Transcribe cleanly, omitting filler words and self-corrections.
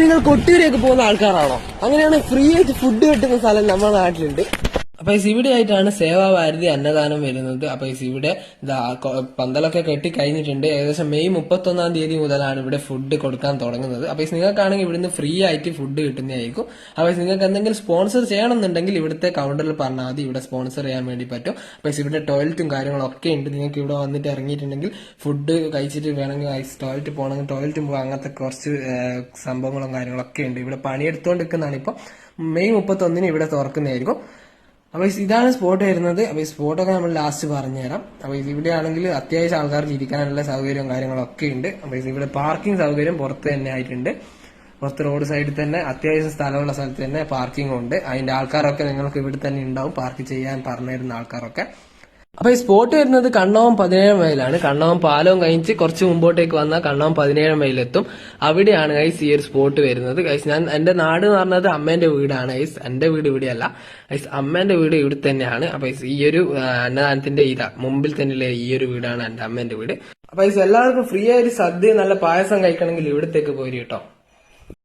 നിങ്ങൾ കൊട്ടിയൂരേക്ക് പോകുന്ന ആൾക്കാരാണോ? അങ്ങനെയാണ് ഫ്രീ ആയിട്ട് ഫുഡ് കിട്ടുന്ന സ്ഥലം നമ്മുടെ നാട്ടിലുണ്ട്. അപ്പൊ ഇവിടെ ആയിട്ടാണ് സേവാഭാരതി അന്നദാനം വരുന്നത്. അപ്പൊ ഇവിടെ പന്തലൊക്കെ കെട്ടി കഴിഞ്ഞിട്ടുണ്ട്. ഏകദേശം മെയ് 31-ാം തീയതി മുതലാണ് ഇവിടെ ഫുഡ് കൊടുക്കാൻ തുടങ്ങുന്നത്. അപ്പൊ നിങ്ങൾക്കാണെങ്കിൽ ഇവിടുന്ന് ഫ്രീ ആയിട്ട് ഫുഡ് കിട്ടുന്നതായിരിക്കും. അപ്പൊ നിങ്ങൾക്ക് എന്തെങ്കിലും സ്പോൺസർ ചെയ്യണമെന്നുണ്ടെങ്കിൽ ഇവിടുത്തെ കൗണ്ടറിൽ പറഞ്ഞാൽ മതി, ഇവിടെ സ്പോൺസർ ചെയ്യാൻ വേണ്ടി പറ്റും. അപ്പൊ ഇവിടെ ടോയ്ലറ്റും കാര്യങ്ങളൊക്കെ ഉണ്ട്. നിങ്ങൾക്ക് ഇവിടെ വന്നിട്ട് ഇറങ്ങിയിട്ടുണ്ടെങ്കിൽ ഫുഡ് കഴിച്ചിട്ട് വേണമെങ്കിൽ ടോയ്ലറ്റ് പോകണമെങ്കിൽ ടോയ്ലറ്റും പോകാം. അങ്ങനത്തെ കുറച്ച് സംഭവങ്ങളും കാര്യങ്ങളൊക്കെ ഉണ്ട്. ഇവിടെ പണിയെടുത്തുകൊണ്ടിരിക്കുന്നതാണ്. ഇപ്പൊ മെയ് 31-ന് ഇവിടെ തുറക്കുന്നതായിരിക്കും. അപ്പൊ ഇതാണ് സ്പോട്ട് വരുന്നത്. അപ്പൊ ഈ സ്പോട്ടൊക്കെ നമ്മൾ ലാസ്റ്റ് പറഞ്ഞുതരാം. അപ്പൊ ഇവിടെ ആണെങ്കിൽ അത്യാവശ്യം ആൾക്കാർക്ക് ഇരിക്കാനുള്ള സൗകര്യവും കാര്യങ്ങളൊക്കെ ഉണ്ട്. അപ്പൊ ഇവിടെ പാർക്കിംഗ് സൗകര്യം പുറത്ത് തന്നെ ആയിട്ടുണ്ട്. പുറത്ത് റോഡ് സൈഡിൽ തന്നെ അത്യാവശ്യം സ്ഥലമുള്ള സ്ഥലത്ത് തന്നെ പാർക്കിംഗ് ഉണ്ട്. അതിന്റെ ആൾക്കാരൊക്കെ നിങ്ങൾക്ക് ഇവിടെ തന്നെ ഉണ്ടാവും, പാർക്ക് ചെയ്യാൻ പറഞ്ഞിരുന്ന ആൾക്കാരൊക്കെ. അപ്പൊ ഈ സ്പോട്ട് വരുന്നത് കണ്ണവം 17 മൈലാണ്. കണ്ണവം പാലവും കഴിഞ്ഞ് കുറച്ച് മുമ്പോട്ടേക്ക് വന്നാൽ കണ്ണവം 17 മൈലെത്തും. അവിടെയാണ് ഗൈസ് ഈ ഒരു സ്പോട്ട് വരുന്നത്. ഗൈസ് എന്റെ നാട് എന്ന് പറഞ്ഞത് അമ്മേന്റെ വീടാണ് ഗൈസ്. എന്റെ വീട് ഇവിടെയല്ല ഗൈസ്, അമ്മേന്റെ വീട് ഇവിടെ തന്നെയാണ്. അപ്പൊ ഈ ഒരു അന്നദാനത്തിന്റെ മുമ്പിൽ തന്നെയുള്ള ഈ ഒരു വീടാണ് എന്റെ അമ്മേന്റെ വീട്. അപ്പൊ എല്ലാവർക്കും ഫ്രീ ആയിട്ട് സദ്യ നല്ല പായസം കഴിക്കണമെങ്കിൽ ഇവിടത്തേക്ക് പോയി കേട്ടോ.